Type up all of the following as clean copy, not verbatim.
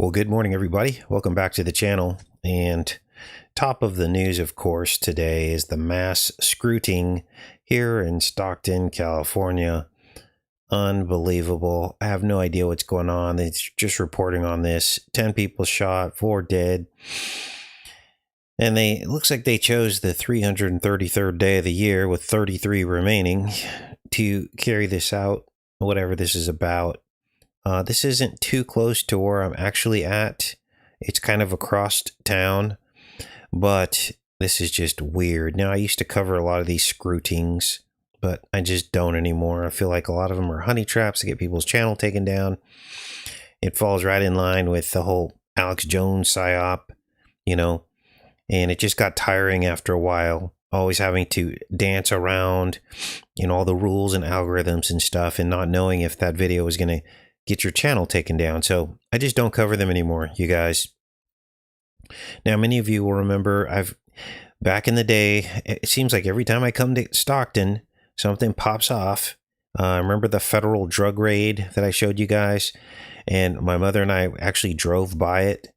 Well, good morning, everybody. Welcome back to the channel. And top of the news, of course, today is the mass scrutiny here in Stockton, California. Unbelievable. I have no idea what's going on. It's just reporting on this. 10 people shot, 4 dead. And it looks like they chose the 333rd day of the year with 33 remaining to carry this out, whatever this is about. This isn't too close to where I'm actually at. It's kind of across town, but this is just weird. Now, I used to cover a lot of these scrutings, but I just don't anymore. I feel like a lot of them are honey traps to get people's channel taken down. It falls right in line with the whole Alex Jones psyop, and it just got tiring after a while, always having to dance around, all the rules and algorithms and stuff, and not knowing if that video was going to get your channel taken down. So I just don't cover them anymore, you guys. Now, many of you will remember back in the day, it seems like every time I come to Stockton, something pops off. I remember the federal drug raid that I showed you guys, and my mother and I actually drove by it,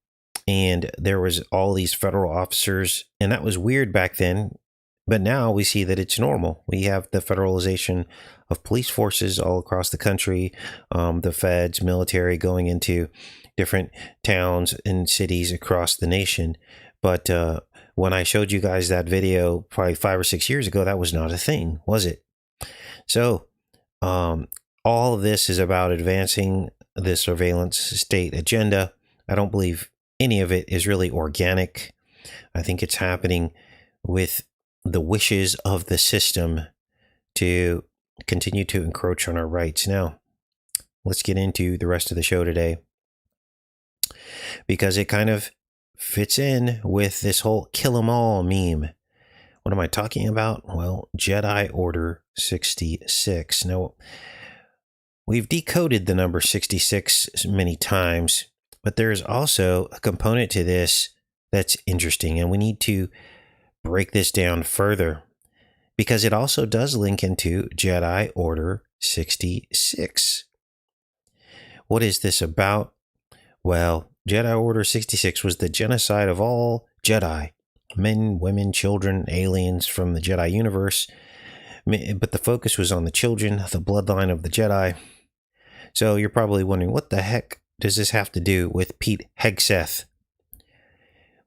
and there was all these federal officers, and that was weird back then. But now we see that it's normal. We have the federalization of police forces all across the country, the feds, military going into different towns and cities across the nation. But when I showed you guys that video probably 5 or 6 years ago, that was not a thing, was it? So all of this is about advancing the surveillance state agenda. I don't believe any of it is really organic. I think it's happening with the wishes of the system to continue to encroach on our rights. Now, let's get into the rest of the show today, because it kind of fits in with this whole kill 'em all meme. What am I talking about? Well, Jedi Order 66. Now, we've decoded the number 66 many times, but there's also a component to this that's interesting, and we need to break this down further, because it also does link into Jedi Order 66. What is this about? Well, Jedi Order 66 was the genocide of all Jedi, men, women, children, aliens from the Jedi universe, but the focus was on the children, the bloodline of the Jedi. So you're probably wondering, what the heck does this have to do with Pete Hegseth?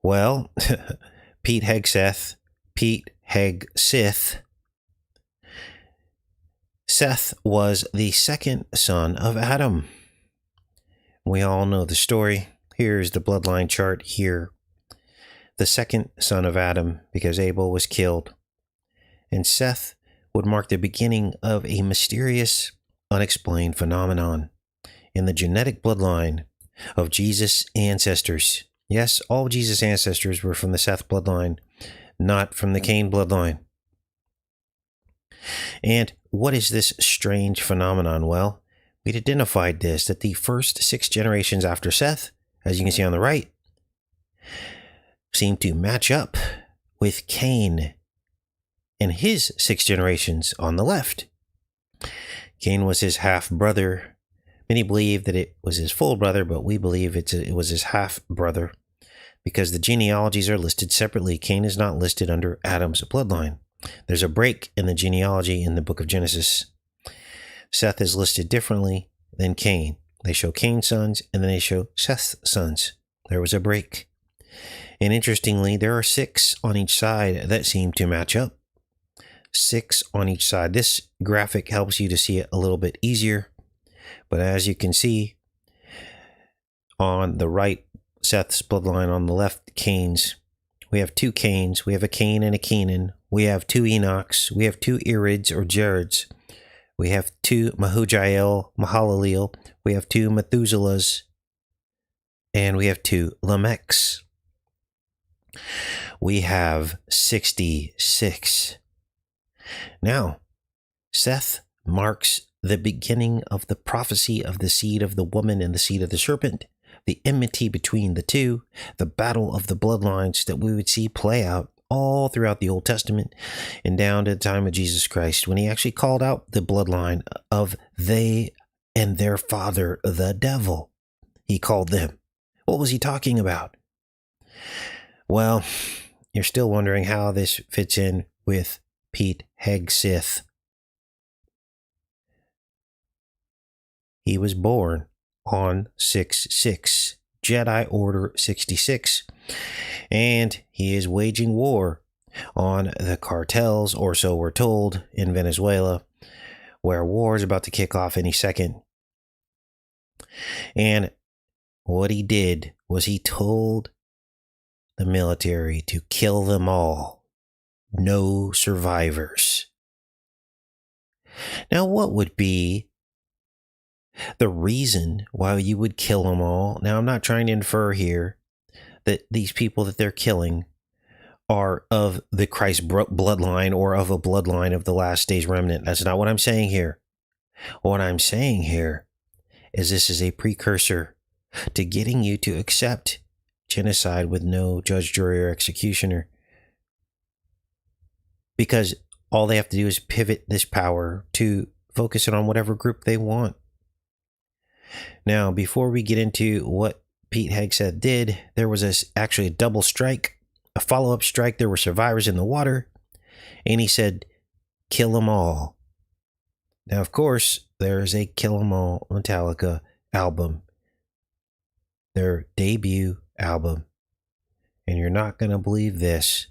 Well, Pete Hegseth, Seth was the second son of Adam. We all know the story. Here's the bloodline chart here. The second son of Adam, because Abel was killed. And Seth would mark the beginning of a mysterious, unexplained phenomenon in the genetic bloodline of Jesus' ancestors. Yes, all Jesus' ancestors were from the Seth bloodline, not from the Cain bloodline. And what is this strange phenomenon? Well, we'd identified this, that the first 6 generations after Seth, as you can see on the right, seem to match up with Cain and his 6 generations on the left. Cain was his half-brother. Many believe that it was his full brother, but we believe it was his half-brother, because the genealogies are listed separately. Cain is not listed under Adam's bloodline. There's a break in the genealogy in the book of Genesis. Seth is listed differently than Cain. They show Cain's sons, and then they show Seth's sons. There was a break. And interestingly, there are 6 on each side that seem to match up. 6 on each side. This graphic helps you to see it a little bit easier. But as you can see, on the right, Seth's bloodline, on the left, Cain's. We have 2 Cains. We have a Cain and a Kenan. We have 2 Enochs. We have 2 Irids or Jareds. We have 2 Mahalaleel. We have 2 Methuselahs. And we have 2 Lamechs. We have 66. Now, Seth marks the beginning of the prophecy of the seed of the woman and the seed of the serpent, the enmity between the two, the battle of the bloodlines that we would see play out all throughout the Old Testament and down to the time of Jesus Christ, when he actually called out the bloodline of they and their father, the devil. He called them. What was he talking about? Well, you're still wondering how this fits in with Pete Hegseth. He was born on 6/6, Jedi Order 66, and he is waging war on the cartels, or so we're told, in Venezuela, where war is about to kick off any second. And what he did was he told the military to kill them all. No survivors. Now, what would be the reason why you would kill them all? Now, I'm not trying to infer here that these people that they're killing are of the Christ bloodline or of a bloodline of the last days remnant. That's not what I'm saying here. What I'm saying here is this is a precursor to getting you to accept genocide with no judge, jury, or executioner. Because all they have to do is pivot this power to focus it on whatever group they want. Now, before we get into what Pete Hegseth did, there was actually a double strike, a follow-up strike. There were survivors in the water, and he said, kill them all. Now, of course, there is a Kill 'Em All Metallica album, their debut album, and you're not going to believe this,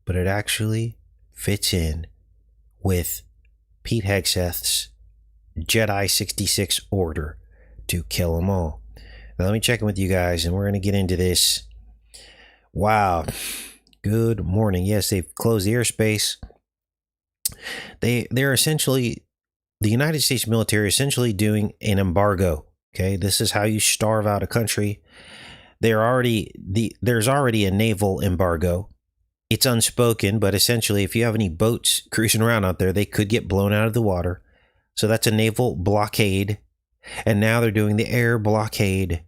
but it actually fits in with Pete Hegseth's Jedi 66 order to kill them all. Now, let me check in with you guys, and we're going to get into this. Wow. Good morning. Yes, they've closed the airspace. They're essentially, the United States military essentially doing an embargo. Okay, this is how you starve out a country. There's already a naval embargo. It's unspoken, but essentially, if you have any boats cruising around out there, they could get blown out of the water. So that's a naval blockade. And now they're doing the air blockade.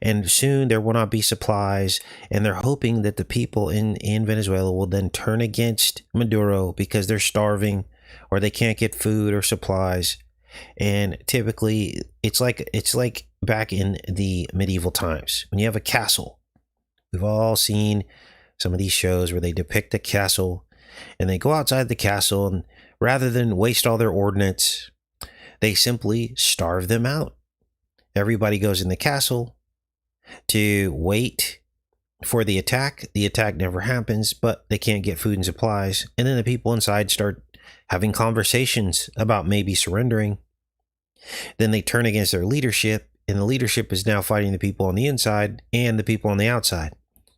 And soon there will not be supplies. And they're hoping that the people in Venezuela will then turn against Maduro because they're starving or they can't get food or supplies. And typically, it's like back in the medieval times when you have a castle. We've all seen some of these shows where they depict a castle and they go outside the castle, and rather than waste all their ordnance, they simply starve them out. Everybody goes in the castle to wait for the attack. The attack never happens, but they can't get food and supplies. And then the people inside start having conversations about maybe surrendering. Then they turn against their leadership, and the leadership is now fighting the people on the inside and the people on the outside.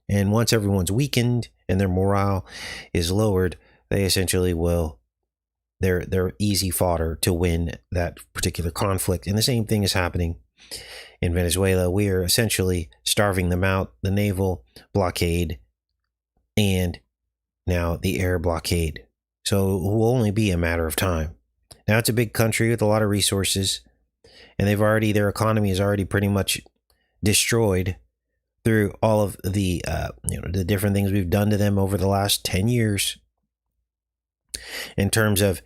And once everyone's weakened and their morale is lowered, they essentially will, they're easy fodder to win that particular conflict. And the same thing is happening in Venezuela. We are essentially starving them out, the naval blockade and now the air blockade. So it will only be a matter of time. Now, it's a big country with a lot of resources, and their economy is already pretty much destroyed through all of the the different things we've done to them over the last 10 years in terms of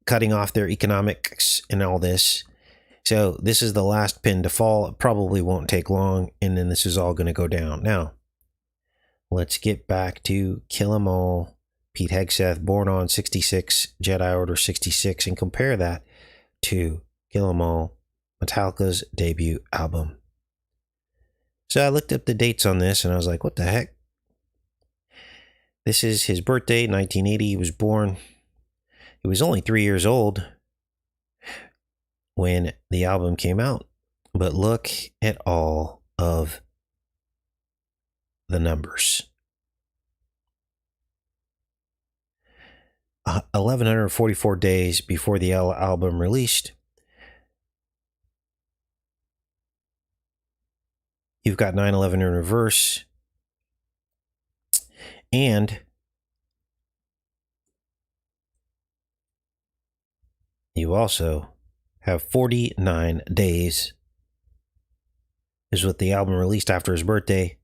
cutting off their economics and all this. So this is the last pin to fall. It probably won't take long, and then this is all going to go down. Now, let's get back to Kill 'Em All, Pete Hegseth, born on 66, Jedi Order 66, and compare that to Kill 'Em All, Metallica's debut album. So I looked up the dates on this, and I was like, what the heck? This is his birthday, 1980. He was born. He was only 3 years old when the album came out. But look at all of the numbers. 1,144 days before the album released, you've got 9/11 in reverse, and you also have 49 days is what the album released after his birthday.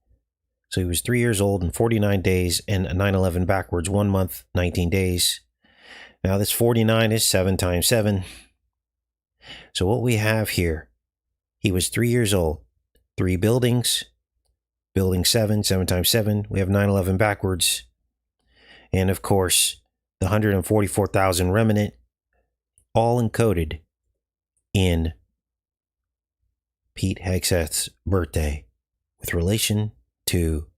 So he was 3 years old and 49 days, and 9/11 backwards, 1 month, 19 days. Now this 49 is 7 times 7. So what we have here, he was 3 years old. 3 buildings. Building 7, 7 times 7. We have 9/11 backwards. And of course, the 144,000 remnant, all encoded in Pete Hegseth's birthday with relation to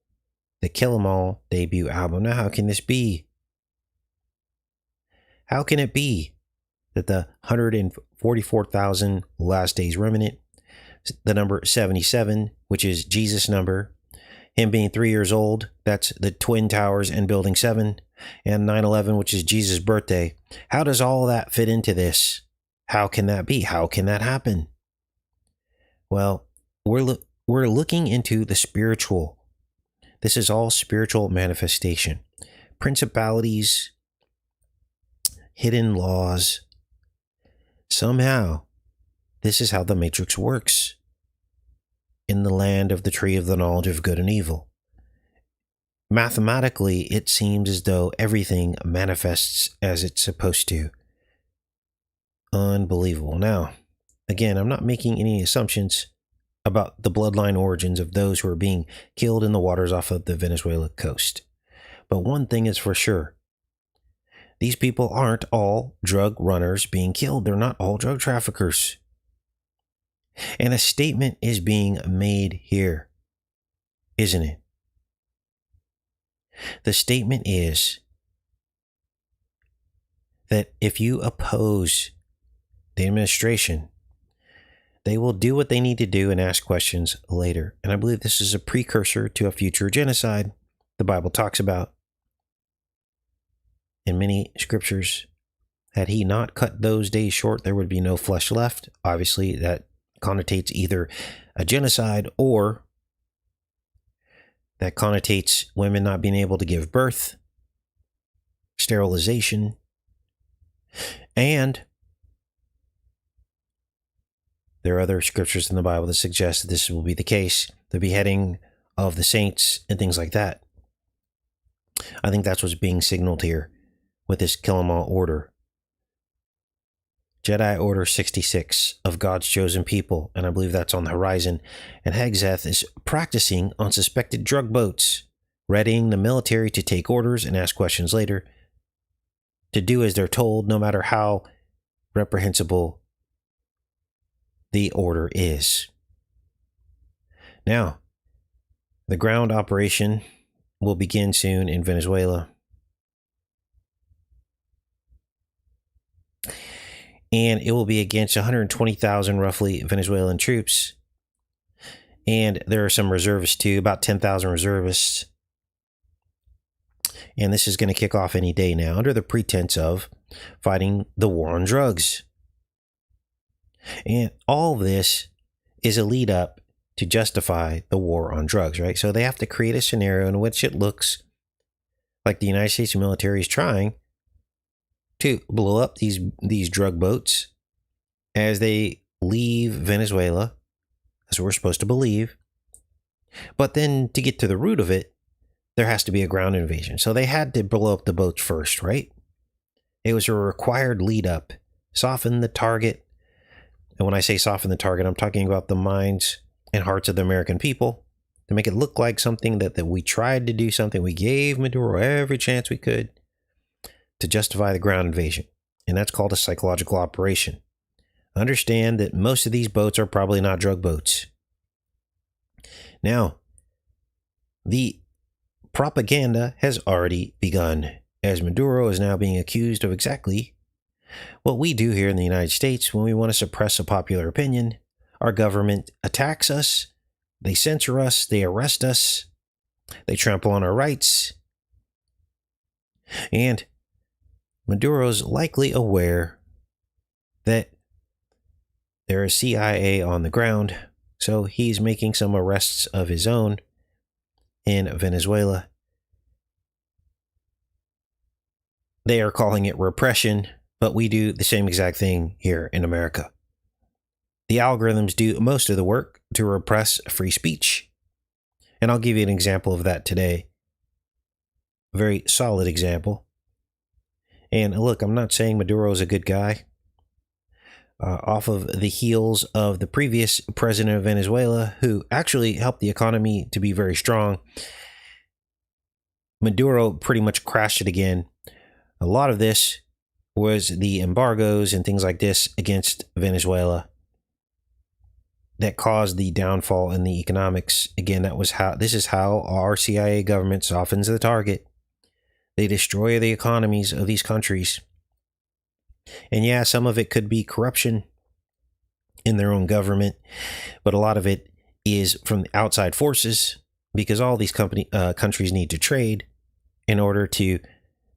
the Kill 'Em All debut album. Now, how can this be? How can it be that the 144,000 last days remnant, the number 77, which is Jesus' number, him being 3 years old, that's the Twin Towers and Building 7, and 9/11, which is Jesus' birthday. How does all that fit into this? How can that be? How can that happen? Well, we're looking into the spiritual. This is all spiritual manifestation. Principalities, hidden laws. Somehow, this is how the Matrix works. In the land of the tree of the knowledge of good and evil. Mathematically, it seems as though everything manifests as it's supposed to. Unbelievable. Now, again, I'm not making any assumptions about the bloodline origins of those who are being killed in the waters off of the Venezuela coast. But one thing is for sure. These people aren't all drug runners being killed. They're not all drug traffickers. And a statement is being made here, isn't it? The statement is that if you oppose the administration, they will do what they need to do and ask questions later. And I believe this is a precursor to a future genocide the Bible talks about in many scriptures. Had he not cut those days short, there would be no flesh left. Obviously, that connotates either a genocide or that connotates women not being able to give birth, sterilization, and there are other scriptures in the Bible that suggest that this will be the case, the beheading of the saints and things like that. I think that's what's being signaled here with this kill 'em all order. Jedi Order 66 of God's chosen people, and I believe that's on the horizon. And Hegseth is practicing on suspected drug boats, readying the military to take orders and ask questions later, to do as they're told, no matter how reprehensible the order is. Now, the ground operation will begin soon in Venezuela. And it will be against 120,000 roughly Venezuelan troops. And there are some reservists too, about 10,000 reservists. And this is going to kick off any day now under the pretense of fighting the war on drugs. And all this is a lead up to justify the war on drugs, right? So they have to create a scenario in which it looks like the United States military is trying to blow up these drug boats as they leave Venezuela, as we're supposed to believe. But then to get to the root of it, there has to be a ground invasion. So they had to blow up the boats first, right? It was a required lead up, soften the target. And when I say soften the target, I'm talking about the minds and hearts of the American people to make it look like something that we tried to do something. We gave Maduro every chance we could to justify the ground invasion. And that's called a psychological operation. Understand that most of these boats are probably not drug boats. Now, the propaganda has already begun, as Maduro is now being accused of exactly what we do here in the United States when we want to suppress a popular opinion. Our government attacks us, they censor us, they arrest us, they trample on our rights, and Maduro's likely aware that there is CIA on the ground, so he's making some arrests of his own in Venezuela. They are calling it repression, but we do the same exact thing here in America. The algorithms do most of the work to repress free speech. And I'll give you an example of that today. A very solid example. And look, I'm not saying Maduro is a good guy. off of the heels of the previous president of Venezuela, who actually helped the economy to be very strong. Maduro pretty much crashed it again. A lot of this was the embargoes and things like this against Venezuela that caused the downfall in the economics. Again, this is how our CIA government softens the target. They destroy the economies of these countries. And yeah, some of it could be corruption in their own government, but a lot of it is from the outside forces, because all these countries need to trade in order to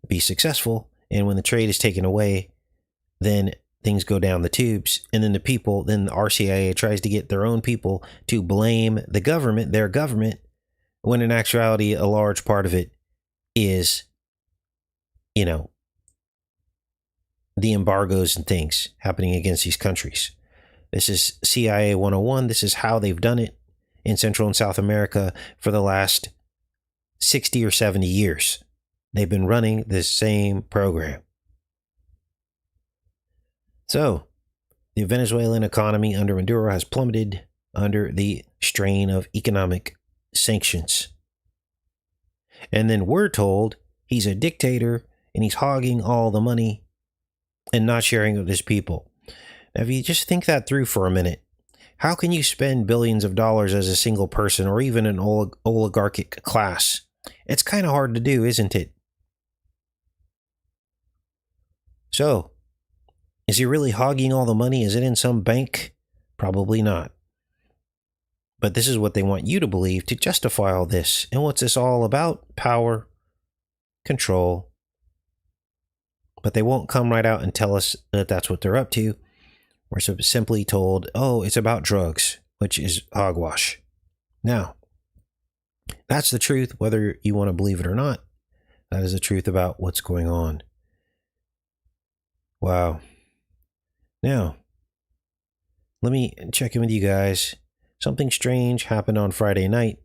be successful. And when the trade is taken away, then things go down the tubes. And then the RCIA tries to get their own people to blame the government, their government, when in actuality, a large part of it is, the embargoes and things happening against these countries. This is CIA 101. This is how they've done it in Central and South America for the last 60 or 70 years. They've been running the same program. So, the Venezuelan economy under Maduro has plummeted under the strain of economic sanctions. And then we're told he's a dictator and he's hogging all the money and not sharing with his people. Now, if you just think that through for a minute, how can you spend billions of dollars as a single person or even an oligarchic class? It's kind of hard to do, isn't it? So, is he really hogging all the money? Is it in some bank? Probably not. But this is what they want you to believe to justify all this. And what's this all about? Power, control. But they won't come right out and tell us that that's what they're up to. We're simply told, oh, it's about drugs, which is hogwash. Now, that's the truth, whether you want to believe it or not. That is the truth about what's going on. Wow. Now, let me check in with you guys. Something strange happened on Friday night.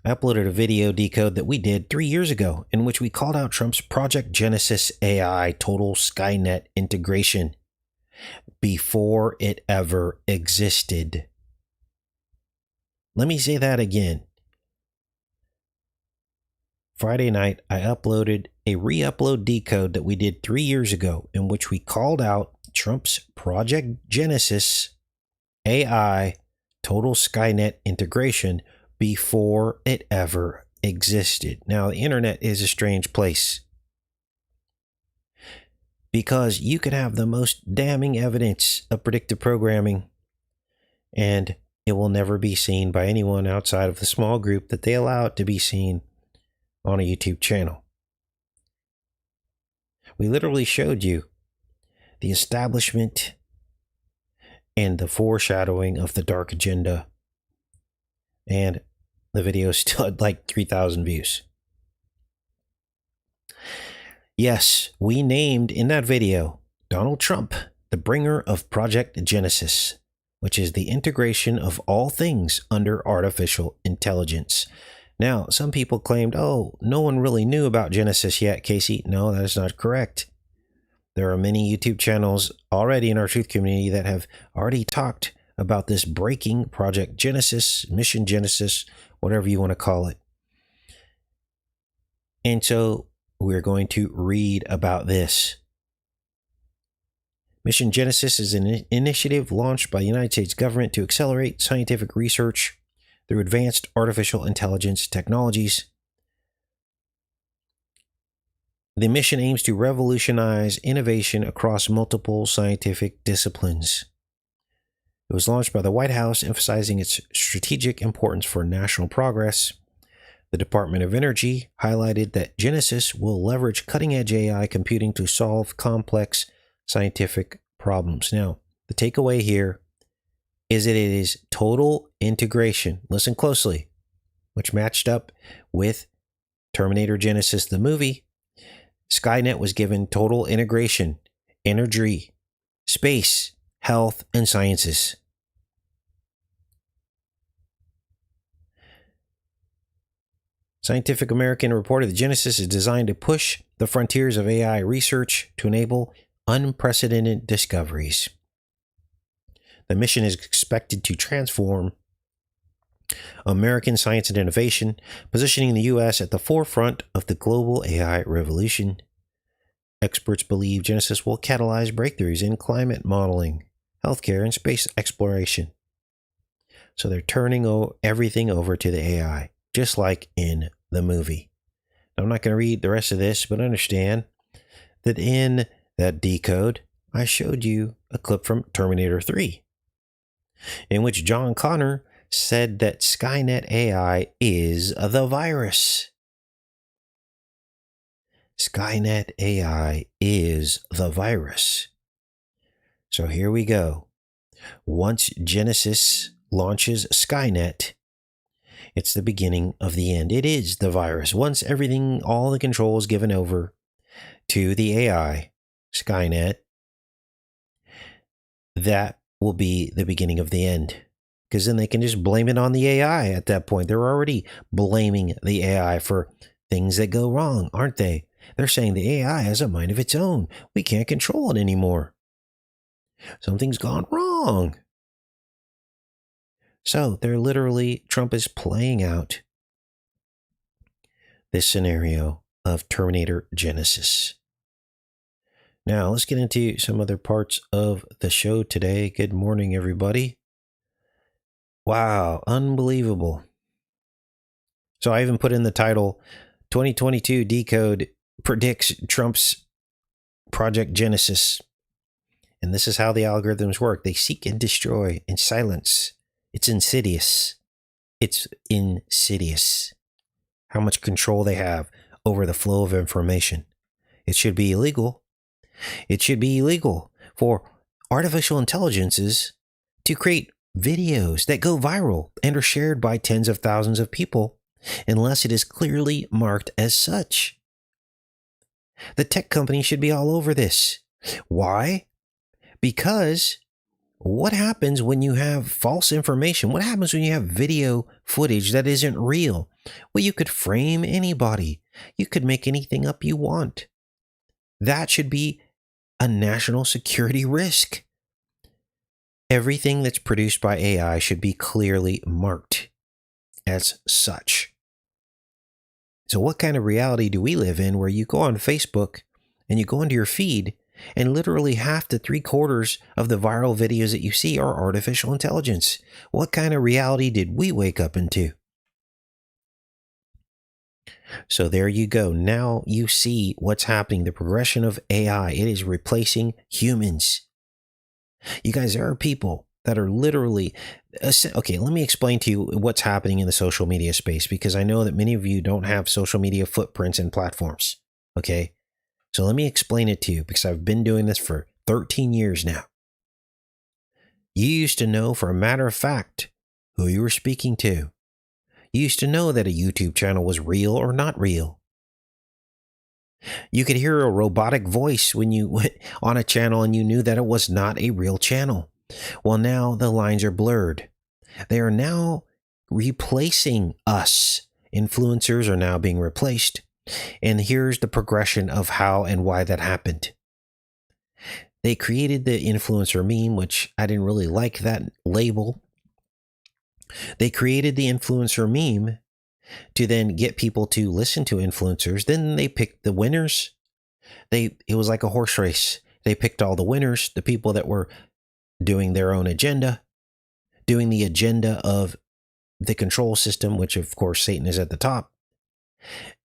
I uploaded a video decode that we did 3 years ago in which we called out Trump's Project Genesis AI total Skynet integration before it ever existed. Let me say that again. Friday night, I uploaded a re-upload decode that we did 3 years ago in which we called out Trump's Project Genesis AI total Skynet integration before it ever existed. Now, the internet is a strange place because you can have the most damning evidence of predictive programming and it will never be seen by anyone outside of the small group that they allow it to be seen on a YouTube channel. We literally showed you the establishment and the foreshadowing of the dark agenda, and the video still had like 3,000 views. Yes, we named in that video Donald Trump the bringer of Project Genesis, which is the integration of all things under artificial intelligence. Now, some people claimed, oh, no one really knew about Genesis yet, Casey. No, that is not correct. There are many YouTube channels already in our truth community that have already talked about this breaking Project Genesis, Mission Genesis, whatever you want to call it. And so we're going to read about this. Mission Genesis is an initiative launched by the United States government to accelerate scientific research through advanced artificial intelligence technologies. The mission aims to revolutionize innovation across multiple scientific disciplines. It was launched by the White House, emphasizing its strategic importance for national progress. The Department of Energy highlighted that Genesis will leverage cutting-edge AI computing to solve complex scientific problems. Now, the takeaway here is that it is total integration. Listen closely, which matched up with Terminator Genesis, the movie. Skynet was given total integration, energy, space, health, and sciences. Scientific American reported that Genesis is designed to push the frontiers of AI research to enable unprecedented discoveries. The mission is expected to transform American science and innovation, positioning the U.S. at the forefront of the global AI revolution. Experts believe Genesis will catalyze breakthroughs in climate modeling, healthcare, and space exploration. So they're turning everything over to the AI, just like in the movie. I'm not going to read the rest of this, but understand that in that decode, I showed you a clip from Terminator 3, in which John Connor said that Skynet AI is the virus. Skynet AI is the virus. So here we go. Once Genesis launches Skynet, it's the beginning of the end. It is the virus. Once everything, all the control is given over to the AI, Skynet, that will be the beginning of the end. Because then they can just blame it on the AI at that point. They're already blaming the AI for things that go wrong, aren't they? They're saying the AI has a mind of its own. We can't control it anymore. Something's gone wrong. So Trump is playing out this scenario of Terminator Genesis. Now, let's get into some other parts of the show today. Good morning, everybody. Wow, unbelievable. So I even put in the title, 2022 Decode predicts Trump's Project Genesis. And this is how the algorithms work. They seek and destroy and silence. It's insidious. It's insidious. How much control they have over the flow of information. It should be illegal. It should be illegal for artificial intelligences to create videos that go viral and are shared by tens of thousands of people unless it is clearly marked as such. The tech company should be all over this. Why? Because what happens when you have false information? What happens when you have video footage that isn't real? Well, you could frame anybody. You could make anything up you want. That should be a national security risk. Everything that's produced by AI should be clearly marked as such. So what kind of reality do we live in where you go on Facebook and you go into your feed and literally half to 3/4 of the viral videos that you see are artificial intelligence? What kind of reality did we wake up into? So there you go. Now you see what's happening. The progression of AI. It is replacing humans. You guys, there are people that are literally... Okay, let me explain to you what's happening in the social media space, because I know that many of you don't have social media footprints and platforms. Okay? So let me explain it to you, because I've been doing this for 13 years now. You used to know for a matter of fact who you were speaking to. You used to know that a YouTube channel was real or not real. You could hear a robotic voice when you went on a channel and you knew that it was not a real channel. Well, now the lines are blurred. They are now replacing us. Influencers are now being replaced. And here's the progression of how and why that happened. They created the influencer meme, which I didn't really like that label. They created the influencer meme to then get people to listen to influencers. Then they picked the winners. It was like a horse race. They picked all the winners, the people that were doing their own agenda, doing the agenda of the control system, which of course Satan is at the top.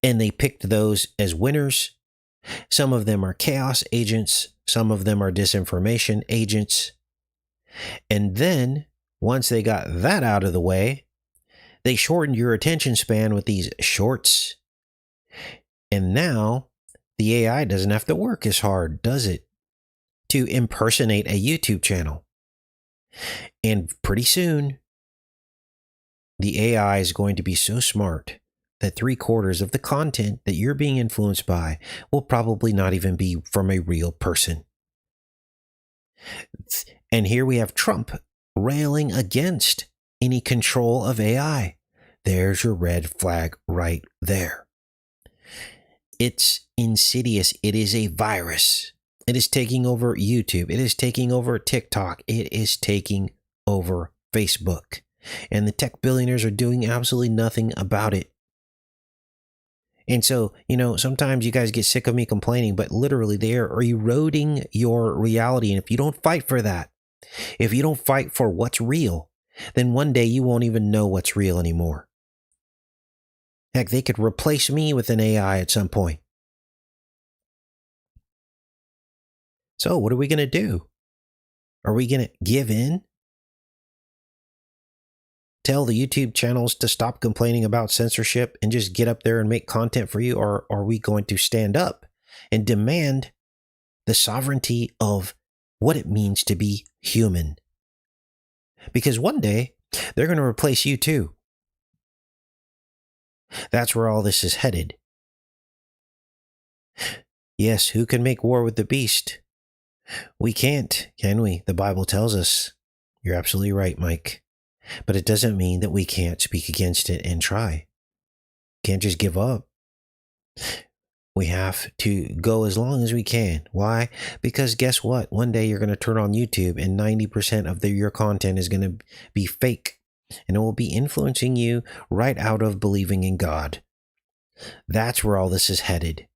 And they picked those as winners. Some of them are chaos agents. Some of them are disinformation agents. And then once they got that out of the way, they shortened your attention span with these shorts. And now the AI doesn't have to work as hard, does it, to impersonate a YouTube channel. And pretty soon, the AI is going to be so smart that 3/4 of the content that you're being influenced by will probably not even be from a real person. And here we have Trump railing against any control of AI. There's your red flag right there. It's insidious. It is a virus. It is taking over YouTube. It is taking over TikTok. It is taking over Facebook. And the tech billionaires are doing absolutely nothing about it. And so, sometimes you guys get sick of me complaining, but literally they are eroding your reality. And if you don't fight for that, if you don't fight for what's real, then one day you won't even know what's real anymore. Heck, they could replace me with an AI at some point. So what are we going to do? Are we going to give in? Tell the YouTube channels to stop complaining about censorship and just get up there and make content for you? Or are we going to stand up and demand the sovereignty of what it means to be human? Because one day they're going to replace you too. That's where all this is headed. Yes, who can make war with the beast? We can't, can we? The Bible tells us. You're absolutely right, Mike. But it doesn't mean that we can't speak against it and try. Can't just give up. We have to go as long as we can. Why? Because guess what? One day you're going to turn on YouTube and 90% of your content is going to be fake. And it will be influencing you right out of believing in God. That's where all this is headed.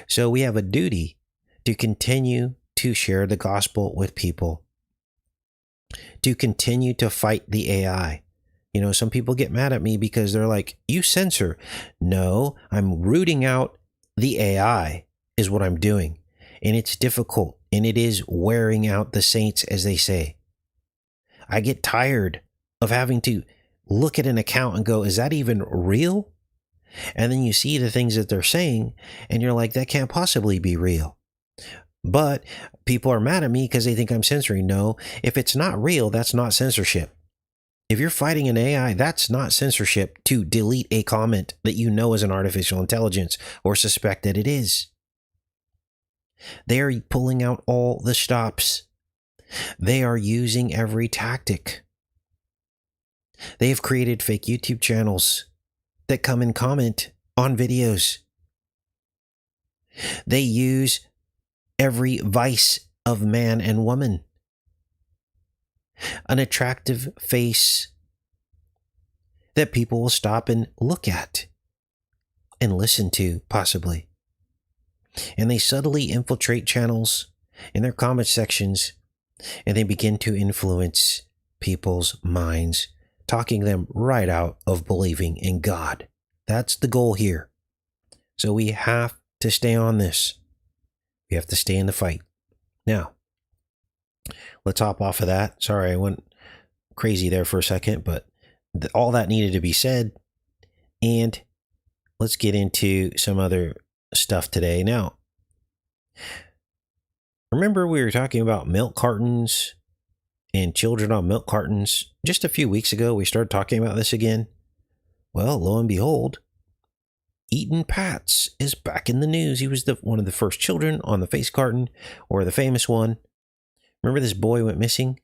So we have a duty to continue to share the gospel with people, to continue to fight the AI. Some people get mad at me because they're like, you censor. No, I'm rooting out the AI is what I'm doing. And it's difficult, and it is wearing out the saints, as they say. I get tired of having to look at an account and go, is that even real? And then you see the things that they're saying, and you're like, that can't possibly be real. But people are mad at me because they think I'm censoring. No, if it's not real, that's not censorship. If you're fighting an AI, that's not censorship to delete a comment that you know is an artificial intelligence or suspect that it is. They are pulling out all the stops. They are using every tactic. They have created fake YouTube channels that come and comment on videos. They use every vice of man and woman. An attractive face that people will stop and look at and listen to, possibly. And they subtly infiltrate channels in their comment sections, and they begin to influence people's minds, talking them right out of believing in God. That's the goal here. So we have to stay on this. We have to stay in the fight. Now, let's hop off of that. Sorry, I went crazy there for a second, but all that needed to be said. And let's get into some other stuff today. Now, remember we were talking about milk cartons and children on milk cartons just a few weeks ago? We started talking about this again. Well, lo and behold, Eaton Patz is back in the news. He was one of the first children on the face carton, or the famous one. Remember this boy went missing?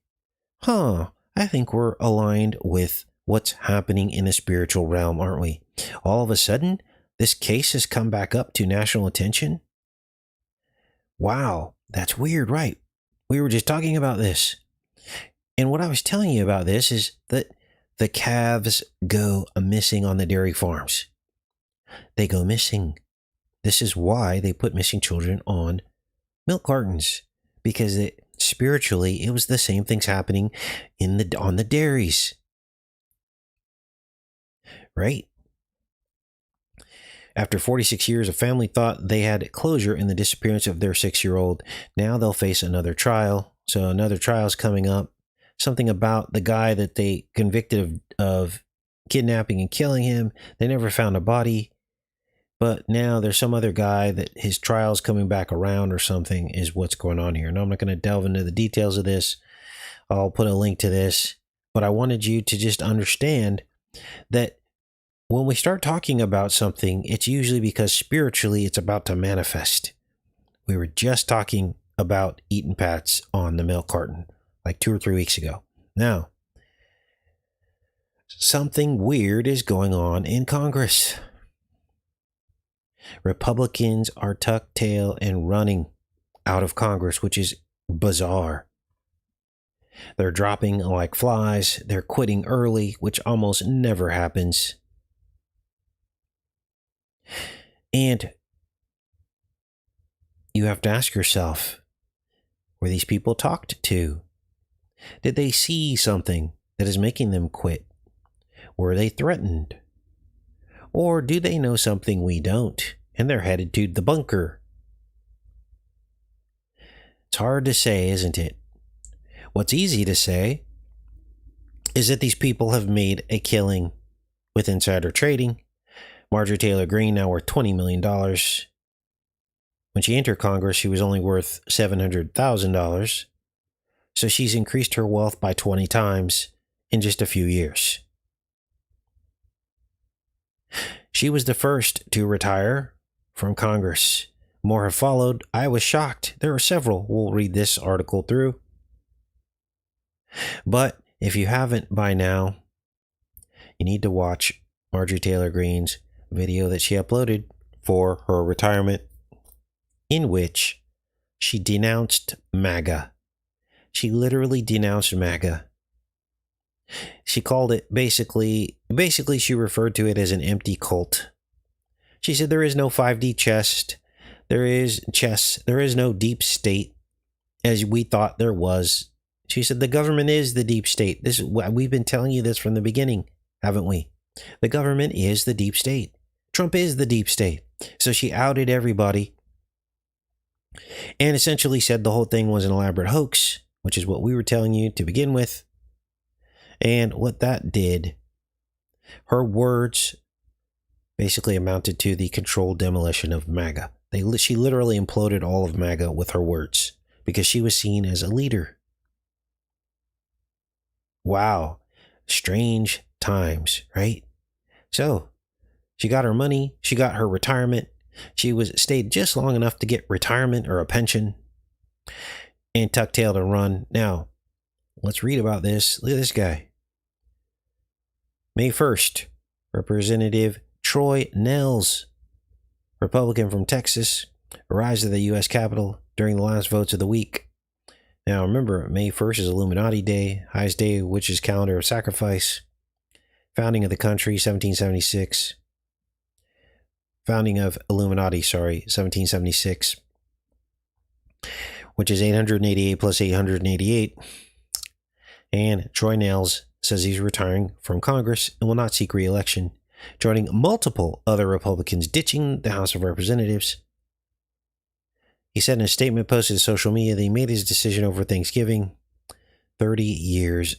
I think we're aligned with what's happening in the spiritual realm, aren't we? All of a sudden, this case has come back up to national attention. Wow, that's weird, right? We were just talking about this. And what I was telling you about this is that the calves go missing on the dairy farms. They go missing. This is why they put missing children on milk cartons, because spiritually it was the same things happening on the dairies, right? After 46 years, a family thought they had closure in the disappearance of their 6-year-old. Now they'll face another trial. So another trial is coming up. Something about the guy that they convicted of kidnapping and killing him. They never found a body. But now there's some other guy that his trial's coming back around or something is what's going on here. Now, I'm not going to delve into the details of this. I'll put a link to this. But I wanted you to just understand that when we start talking about something, it's usually because spiritually it's about to manifest. We were just talking about Eaton Patz on the milk carton like 2 or 3 weeks ago. Now, something weird is going on in Congress. Republicans are tucked tail and running out of Congress, which is bizarre. They're dropping like flies. They're quitting early, which almost never happens. And you have to ask yourself, were these people talked to? Did they see something that is making them quit? Were they threatened? Or do they know something we don't, and they're headed to the bunker? It's hard to say, isn't it? What's easy to say is that these people have made a killing with insider trading. Marjorie Taylor Greene now worth $20 million. When she entered Congress, she was only worth $700,000. So she's increased her wealth by 20 times in just a few years. She was the first to retire from Congress. More have followed. I was shocked. There are several. We'll read this article through. But if you haven't by now, you need to watch Marjorie Taylor Greene's video that she uploaded for her retirement, in which she denounced MAGA. She literally denounced MAGA. She called it basically she referred to it as an empty cult. She said there is no 5D chess. There is no deep state as we thought there was. She said the government is the deep state. We've been telling you this from the beginning, haven't we? The government is the deep state. Trump is the deep state. So she outed everybody and essentially said the whole thing was an elaborate hoax, which is what we were telling you to begin with. And what that did, her words basically amounted to the controlled demolition of MAGA. She literally imploded all of MAGA with her words because she was seen as a leader. Wow, strange times, right? So she got her money, she got her retirement, stayed just long enough to get retirement or a pension, and tuck-tailed and run. Now, let's read about this. Look at this guy. May 1st, Representative Troy Nehls, Republican from Texas, arrives at the U.S. Capitol during the last votes of the week. Now, remember, May 1st is Illuminati Day, highest day, which is calendar of sacrifice. Founding of the country, 1776. Founding of Illuminati, 1776. Which is 888 plus 888. And Troy Nehls says he's retiring from Congress and will not seek re-election, joining multiple other Republicans ditching the House of Representatives. He said in a statement posted to social media that he made his decision over Thanksgiving. 30 years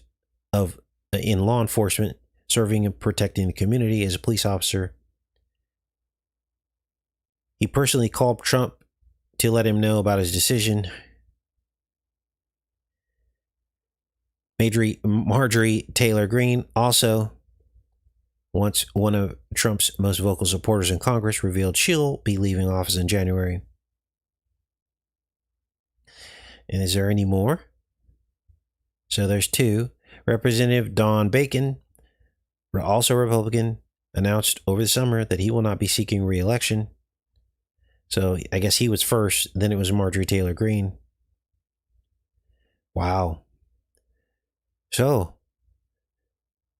in law enforcement, serving and protecting the community as a police officer. He personally called Trump to let him know about his decision. Marjorie Taylor Greene, also once one of Trump's most vocal supporters in Congress, revealed she'll be leaving office in January. And is there any more? So there's two. Representative Don Bacon, also Republican, announced over the summer that he will not be seeking re-election. So I guess he was first, then it was Marjorie Taylor Greene. Wow. So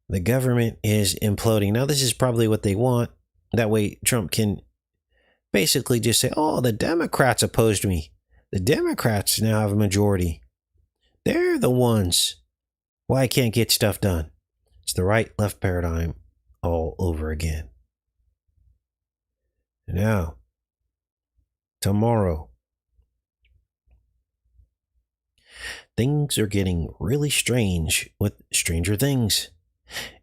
the government is imploding. Now, this is probably what they want. That way Trump can basically just say, oh, the Democrats opposed me. The Democrats now have a majority. They're the ones why I can't get stuff done. It's the right-left paradigm all over again. Now, tomorrow, things are getting really strange with Stranger Things.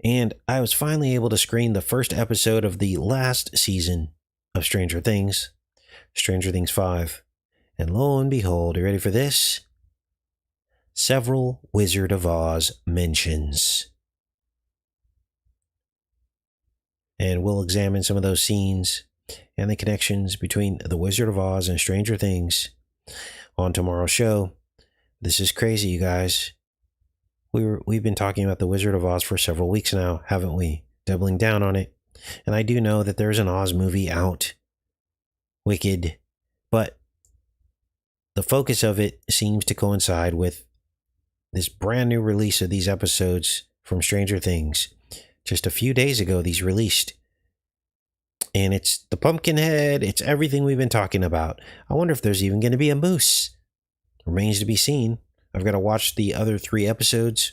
And I was finally able to screen the first episode of the last season of Stranger Things 5. And lo and behold, are you ready for this? Several Wizard of Oz mentions. And we'll examine some of those scenes and the connections between The Wizard of Oz and Stranger Things on tomorrow's show. This is crazy, you guys. We've been talking about The Wizard of Oz for several weeks now, haven't we? Doubling down on it. And I do know that there's an Oz movie out. Wicked. But the focus of it seems to coincide with this brand new release of these episodes from Stranger Things. Just a few days ago, these released. And it's the pumpkin head. It's everything we've been talking about. I wonder if there's even going to be a moose. Remains to be seen. I've got to watch the other 3 episodes.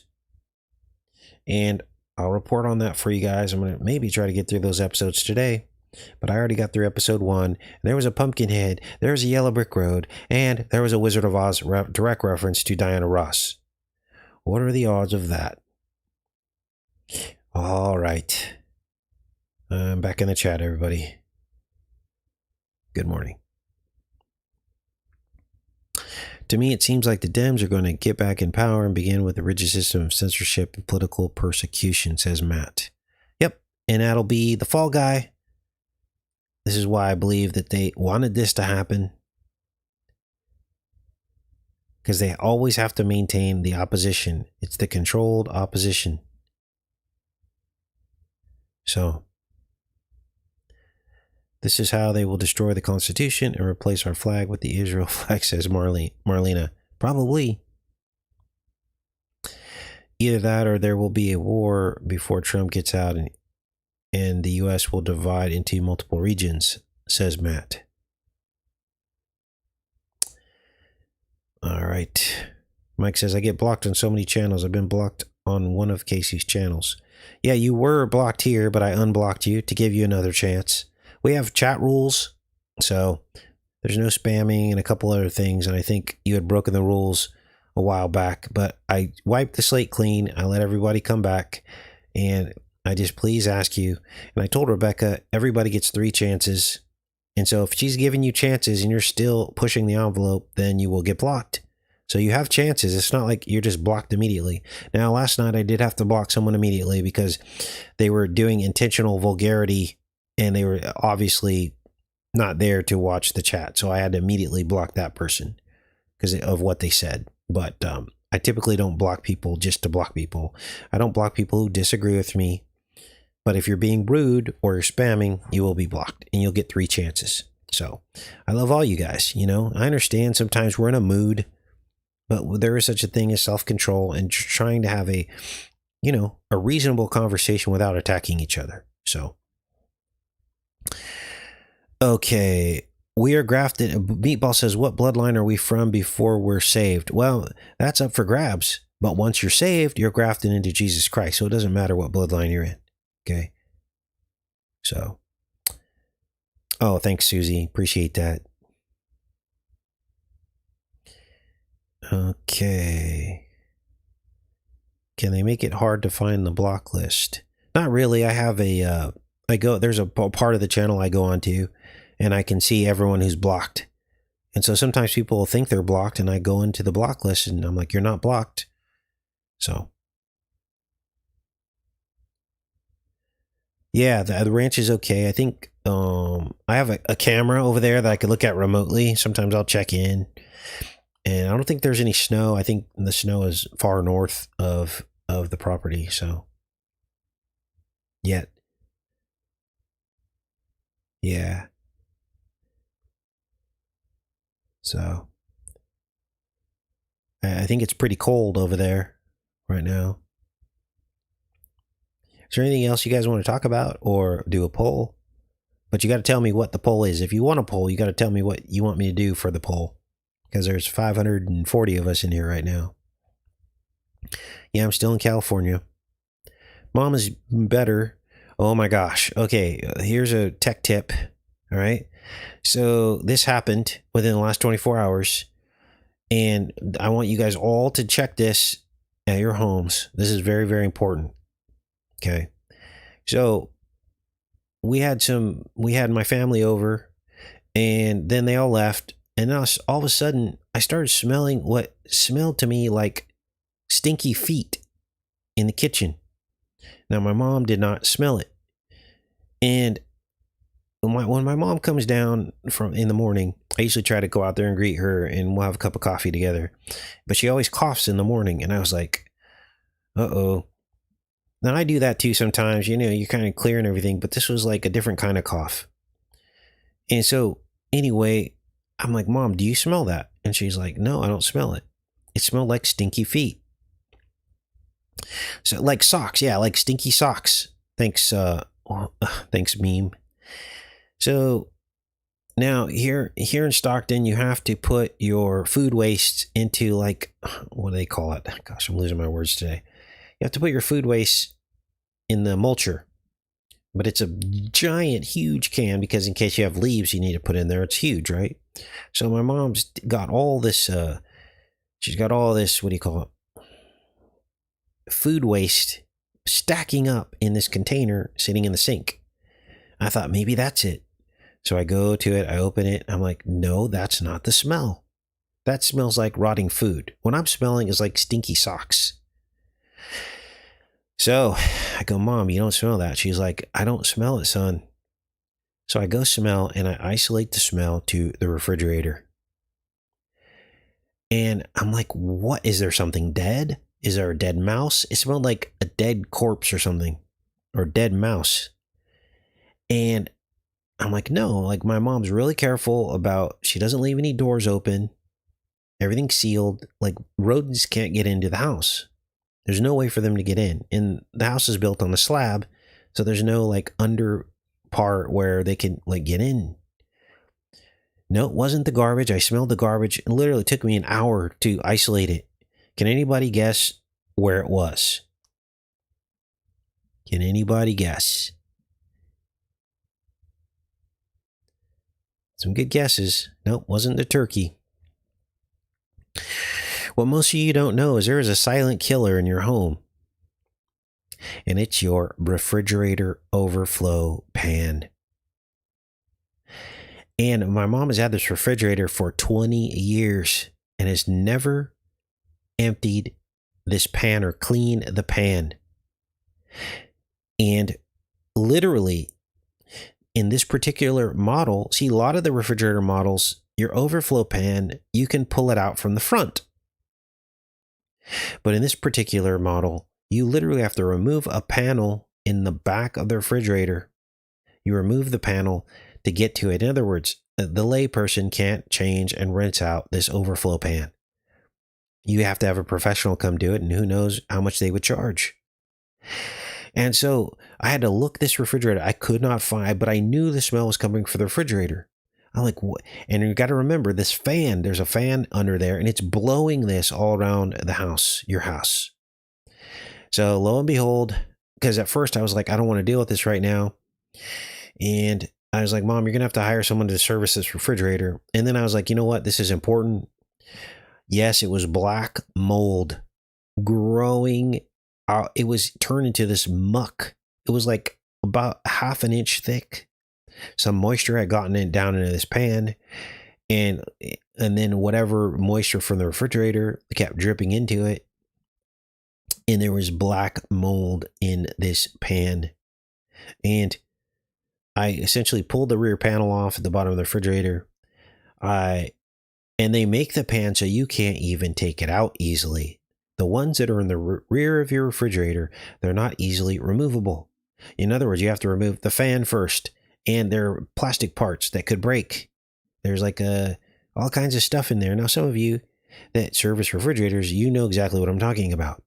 And I'll report on that for you guys. I'm going to maybe try to get through those episodes today. But I already got through episode 1. And there was a pumpkin head. There was a yellow brick road. And there was a Wizard of Oz direct reference to Diana Ross. What are the odds of that? All right. I'm back in the chat, everybody. Good morning. To me, it seems like the Dems are going to get back in power and begin with a rigid system of censorship and political persecution, says Matt. Yep, and that'll be the fall guy. This is why I believe that they wanted this to happen. Because they always have to maintain the opposition. It's the controlled opposition. So, this is how they will destroy the Constitution and replace our flag with the Israel flag, says Marlena. Probably. Either that or there will be a war before Trump gets out and the U.S. will divide into multiple regions, says Matt. All right. Mike says, I get blocked on so many channels. I've been blocked on one of Casey's channels. Yeah, you were blocked here, but I unblocked you to give you another chance. We have chat rules, so there's no spamming and a couple other things, and I think you had broken the rules a while back, but I wiped the slate clean. I let everybody come back, and I just please ask you, and I told Rebecca, everybody gets 3 chances, and so if she's giving you chances and you're still pushing the envelope, then you will get blocked. So you have chances. It's not like you're just blocked immediately. Now, last night I did have to block someone immediately because they were doing intentional vulgarity and they were obviously not there to watch the chat. So I had to immediately block that person because of what they said. But I typically don't block people just to block people. I don't block people who disagree with me. But if you're being rude or you're spamming, you will be blocked and you'll get 3 chances. So I love all you guys. You know, I understand sometimes we're in a mood, but there is such a thing as self-control and trying to have a reasonable conversation without attacking each other. So. Okay, we are grafted. Meatball says, what bloodline are we from before we're saved? Well, that's up for grabs. But once you're saved, you're grafted into Jesus Christ. So it doesn't matter what bloodline you're in. Okay. So. Oh, thanks, Susie. Appreciate that. Okay. Can they make it hard to find the block list? Not really. I have there's a part of the channel I go onto and I can see everyone who's blocked. And so sometimes people will think they're blocked and I go into the block list and I'm like, you're not blocked. So. Yeah, the ranch is okay. I think I have a camera over there that I could look at remotely. Sometimes I'll check in. And I don't think there's any snow. I think the snow is far north of the property. So. Yet. Yeah. So I think it's pretty cold over there right now. Is there anything else you guys want to talk about or do a poll? But you got to tell me what the poll is. If you want a poll, you got to tell me what you want me to do for the poll. Because there's 540 of us in here right now. Yeah, I'm still in California. Mom is better. Oh my gosh. Okay, here's a tech tip. All right. So this happened within the last 24 hours. And I want you guys all to check this at your homes. This is very, very important. Okay. So we had my family over and then they all left. And then all of a sudden I started smelling what smelled to me like stinky feet in the kitchen. Now, my mom did not smell it. And when my mom comes down in the morning, I usually try to go out there and greet her and we'll have a cup of coffee together. But she always coughs in the morning. And I was like, uh-oh. Now, I do that too sometimes. You know, you're kind of clearing everything. But this was like a different kind of cough. And so, anyway, I'm like, Mom, do you smell that? And she's like, no, I don't smell it. It smelled like stinky feet. So like socks, yeah, like stinky socks. Thanks, thanks, meme. So now here in Stockton, you have to put your food waste into like, what do they call it? Gosh, I'm losing my words today. You have to put your food waste in the mulcher, but it's a giant, huge can because in case you have leaves, you need to put in there. It's huge, right? So my mom's got all this. She's got all this. What do you call it? Food waste stacking up in this container sitting in the sink. I thought maybe that's it. So I go to it, I open it, I'm like, no, that's not the smell. That smells like rotting food. What I'm smelling is like stinky socks. So I go, Mom, you don't smell that. She's like, I don't smell it, son. So I go smell and I isolate the smell to the refrigerator. And I'm like, what? Is there something dead? Is there a dead mouse? It smelled like a dead corpse or something, or dead mouse. And I'm like, no, like my mom's really careful about, she doesn't leave any doors open. Everything's sealed. Like rodents can't get into the house. There's no way for them to get in. And the house is built on a slab. So there's no like under part where they can like get in. No, it wasn't the garbage. I smelled the garbage. It literally took me an hour to isolate it. Can anybody guess where it was? Can anybody guess? Some good guesses. Nope, wasn't the turkey. What most of you don't know is there is a silent killer in your home. And it's your refrigerator overflow pan. And my mom has had this refrigerator for 20 years and has never emptied this pan or cleaned the pan. And literally, in this particular model, see, a lot of the refrigerator models, your overflow pan, you can pull it out from the front. But in this particular model, you literally have to remove a panel in the back of the refrigerator. You remove the panel to get to it. In other words, the layperson can't change and rinse out this overflow pan. You have to have a professional come do it, and who knows how much they would charge. And so I had to look this refrigerator. I could not find, but I knew the smell was coming from the refrigerator. I'm like, what? And you got to remember this fan, there's a fan under there and it's blowing this all around the house, your house. So lo and behold, because at first I was like, I don't want to deal with this right now. And I was like, Mom, you're going to have to hire someone to service this refrigerator. And then I was like, you know what? This is important. Yes, it was black mold growing out. It was turned into this muck. It was like about half an inch thick. Some moisture had gotten it down into this pan, and then whatever moisture from the refrigerator kept dripping into it, and there was black mold in this pan. And I essentially pulled the rear panel off at the bottom of the refrigerator. And they make the pan so you can't even take it out easily. The ones that are in the rear of your refrigerator, they're not easily removable. In other words, you have to remove the fan first, and they're plastic parts that could break. There's like all kinds of stuff in there. Now, some of you that service refrigerators, you know exactly what I'm talking about.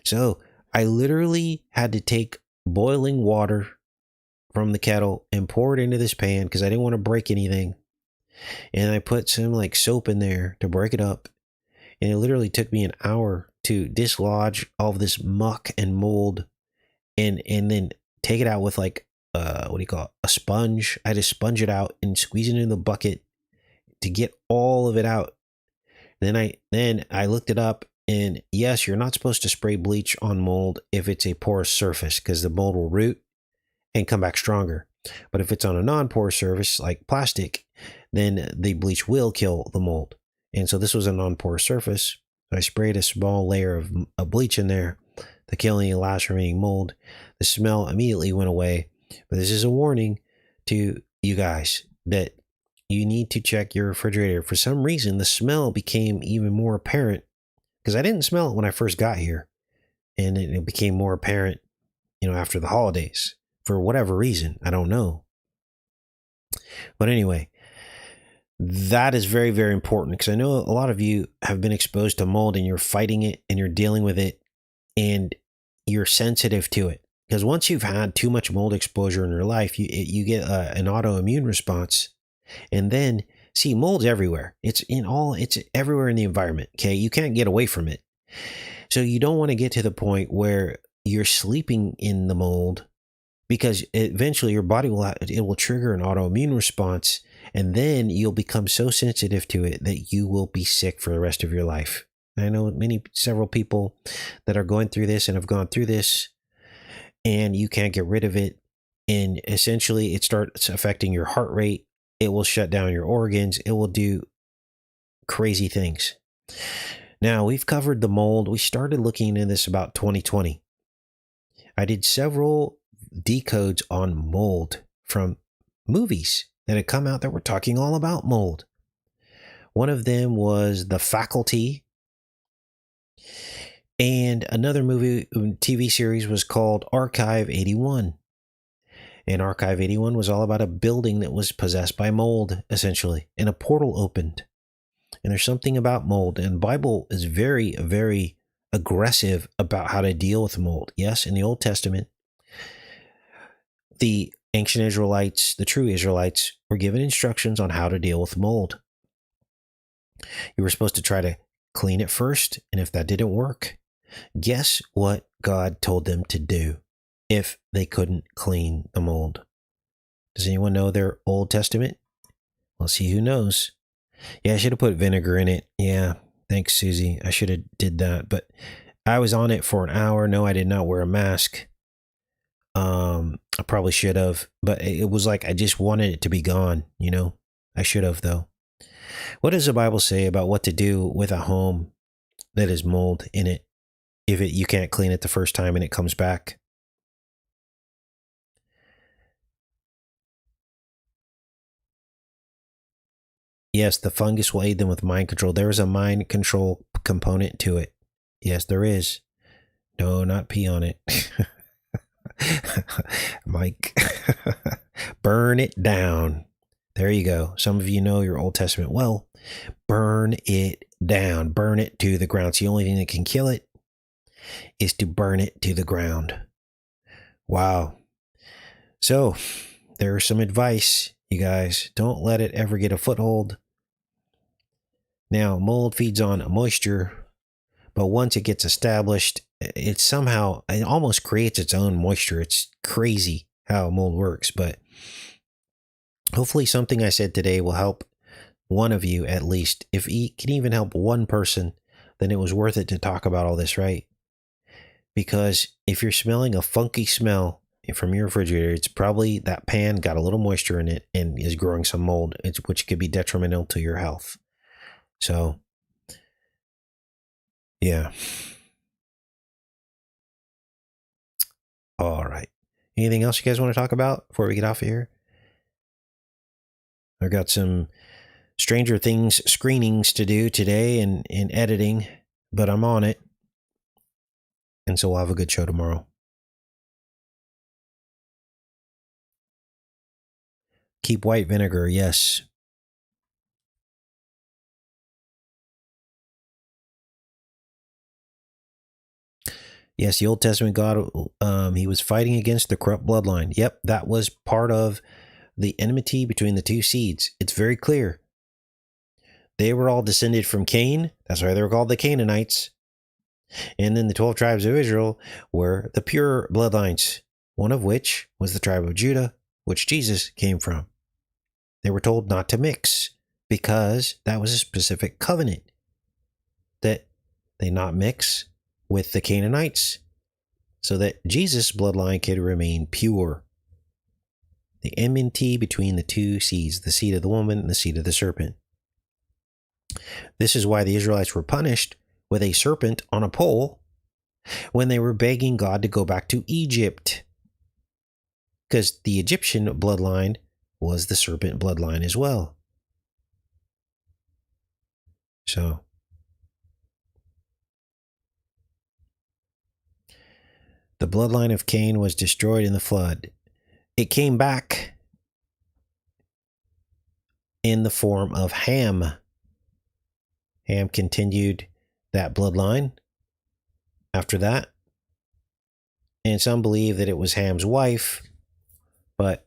So I literally had to take boiling water from the kettle and pour it into this pan because I didn't want to break anything. And I put some like soap in there to break it up. And it literally took me an hour to dislodge all of this muck and mold and then take it out with like, what do you call it? A sponge. I had to sponge it out and squeeze it in the bucket to get all of it out. Then I looked it up, and yes, you're not supposed to spray bleach on mold if it's a porous surface because the mold will root and come back stronger. But if it's on a non-porous surface like plastic, then the bleach will kill the mold. And so this was a non-porous surface. So I sprayed a small layer of bleach in there to kill any last remaining mold. The smell immediately went away. But this is a warning to you guys that you need to check your refrigerator. For some reason, the smell became even more apparent because I didn't smell it when I first got here. And it became more apparent, after the holidays. For whatever reason, I don't know. But anyway, that is very, very important because I know a lot of you have been exposed to mold and you're fighting it and you're dealing with it. and you're sensitive to it. Because once you've had too much mold exposure in your life, you get an autoimmune response. And then, see, mold's everywhere. It's everywhere in the environment. Okay, you can't get away from it. So you don't want to get to the point where you're sleeping in the mold, because eventually your body will trigger an autoimmune response, and then you'll become so sensitive to it that you will be sick for the rest of your life. I know several people that are going through this and have gone through this, and you can't get rid of it. And essentially it starts affecting your heart rate. It will shut down your organs. It will do crazy things. Now, we've covered the mold. We started looking into this about 2020. I did several decodes on mold from movies that had come out that were talking all about mold. One of them was The Faculty, and another movie TV series was called Archive 81. And Archive 81 was all about a building that was possessed by mold, essentially, and a portal opened. And there's something about mold, and the Bible is very, very aggressive about how to deal with mold. Yes, in the Old Testament, the ancient Israelites, the true Israelites, were given instructions on how to deal with mold. You were supposed to try to clean it first, and if that didn't work, guess what God told them to do if they couldn't clean the mold? Does anyone know their Old Testament? Let's see who knows. Yeah, I should have put vinegar in it. Yeah, thanks, Susie. I should have did that, but I was on it for an hour. No, I did not wear a mask. I probably should have, but it was like I just wanted it to be gone, you know? I should have, though. What does the Bible say about what to do with a home that is mold in it if you can't clean it the first time and it comes back? Yes, the fungus will aid them with mind control. There is a mind control component to it. Yes, there is. No, not pee on it. Mike, burn it down. There you go. Some of you know your Old Testament well. Burn it down. Burn it to the ground. It's the only thing that can kill it is to burn it to the ground. Wow. So there's some advice, you guys. Don't let it ever get a foothold. Now, mold feeds on moisture, but once it gets established, it almost creates its own moisture. It's crazy how mold works, but hopefully something I said today will help one of you at least. If it can even help one person, then it was worth it to talk about all this, right? Because if you're smelling a funky smell from your refrigerator, it's probably that pan got a little moisture in it and is growing some mold, which could be detrimental to your health. So, yeah. All right. Anything else you guys want to talk about before we get off of here? I've got some Stranger Things screenings to do today and editing, but I'm on it. And so we'll have a good show tomorrow. Keep white vinegar, yes. Yes, the Old Testament God, he was fighting against the corrupt bloodline. Yep, that was part of the enmity between the two seeds. It's very clear. They were all descended from Cain. That's why they were called the Canaanites. And then the 12 tribes of Israel were the pure bloodlines, one of which was the tribe of Judah, which Jesus came from. They were told not to mix because that was a specific covenant that they not mix with the Canaanites so that Jesus' bloodline could remain pure. The enmity between the two seeds, the seed of the woman and the seed of the serpent. This is why the Israelites were punished with a serpent on a pole when they were begging God to go back to Egypt. Because the Egyptian bloodline was the serpent bloodline as well. So, the bloodline of Cain was destroyed in the flood. It came back in the form of Ham. Ham continued that bloodline after that, and some believe that it was Ham's wife, but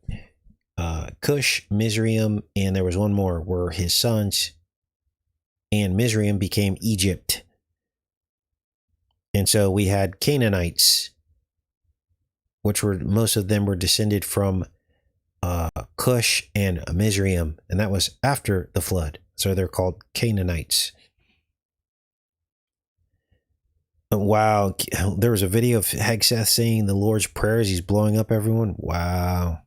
Cush, Mizraim, and there was one more were his sons, and Mizraim became Egypt. And so we had Canaanites, which were most of them were descended from Cush and Mizraim, and that was after the flood. So they're called Canaanites. Wow, there was a video of Hegseth saying the Lord's Prayer as he's blowing up everyone. Wow.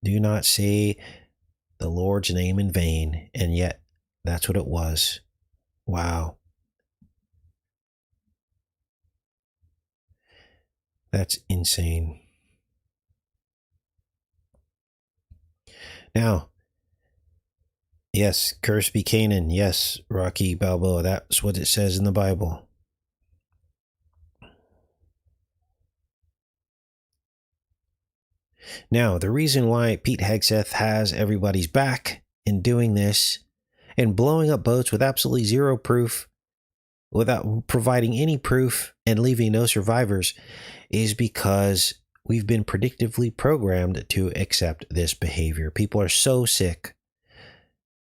Do not say the Lord's name in vain, and yet that's what it was. Wow. That's insane. Now, yes, curse be Canaan. Yes, Rocky Balboa. That's what it says in the Bible. Now, the reason why Pete Hegseth has everybody's back in doing this and blowing up boats with absolutely zero proof, without providing any proof and leaving no survivors, is because we've been predictively programmed to accept this behavior. People are so sick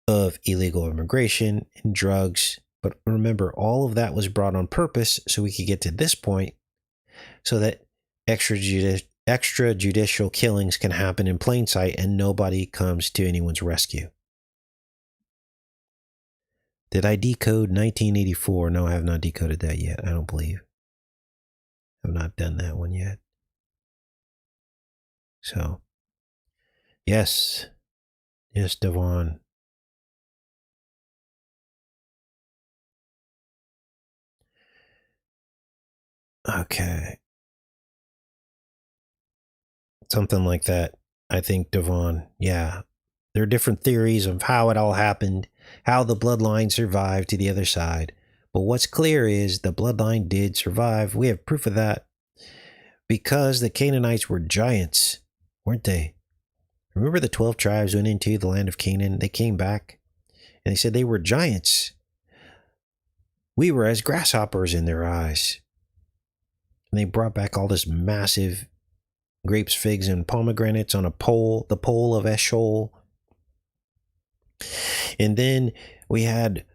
of illegal immigration and drugs. But remember, all of that was brought on purpose so we could get to this point so that extrajudicial killings can happen in plain sight and nobody comes to anyone's rescue. Did I decode 1984? No, I have not decoded that yet. I don't believe. I've not done that one yet. So, yes. Yes, Devon. Okay. Something like that. I think, Devon. Yeah. There are different theories of how it all happened, how the bloodline survived to the other side. But what's clear is the bloodline did survive. We have proof of that because the Canaanites were giants, weren't they? Remember the 12 tribes went into the land of Canaan? They came back and they said they were giants. We were as grasshoppers in their eyes. And they brought back all this massive grapes, figs, and pomegranates on a pole, the pole of Eshol. And then we had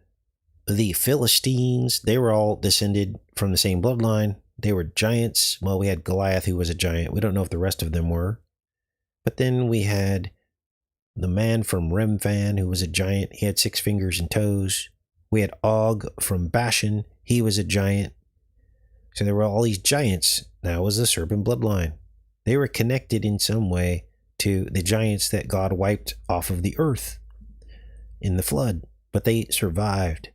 the Philistines. They were all descended from the same bloodline. They were giants. Well, we had Goliath, who was a giant. We don't know if the rest of them were. But then we had the man from Remphan, who was a giant. He had 6 fingers and toes. We had Og from Bashan. He was a giant. So there were all these giants. That was the serpent bloodline. They were connected in some way to the giants that God wiped off of the earth in the flood. But they survived.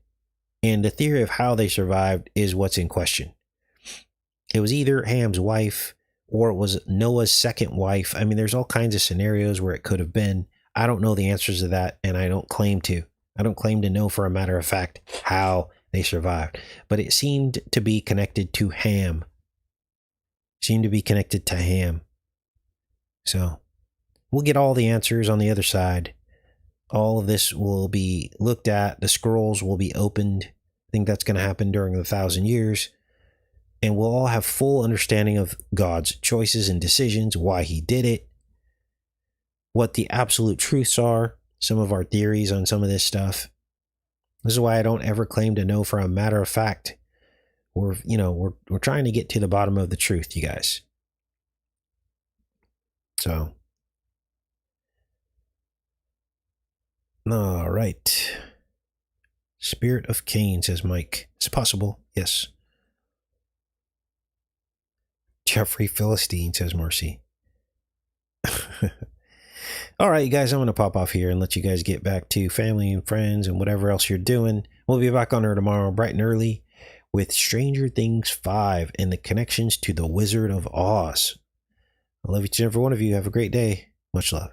And the theory of how they survived is what's in question. It was either Ham's wife or it was Noah's second wife. I mean, there's all kinds of scenarios where it could have been. I don't know the answers to that, and I don't claim to. I don't claim to know for a matter of fact how they survived. But it seemed to be connected to Ham. Seemed to be connected to Ham. So we'll get all the answers on the other side. All of this will be looked at. The scrolls will be opened. I think that's going to happen during the 1,000 years. And we'll all have full understanding of God's choices and decisions, why he did it, what the absolute truths are, some of our theories on some of this stuff. This is why I don't ever claim to know for a matter of fact. We're trying to get to the bottom of the truth, you guys. So, all right. Spirit of Cain, says Mike. It's possible, yes. Jeffrey Philistine, says Marcy. All right, you guys, I'm going to pop off here and let you guys get back to family and friends and whatever else you're doing. We'll be back on here tomorrow, bright and early, with Stranger Things 5 and the connections to the Wizard of Oz. I love each and every one of you. Have a great day. Much love.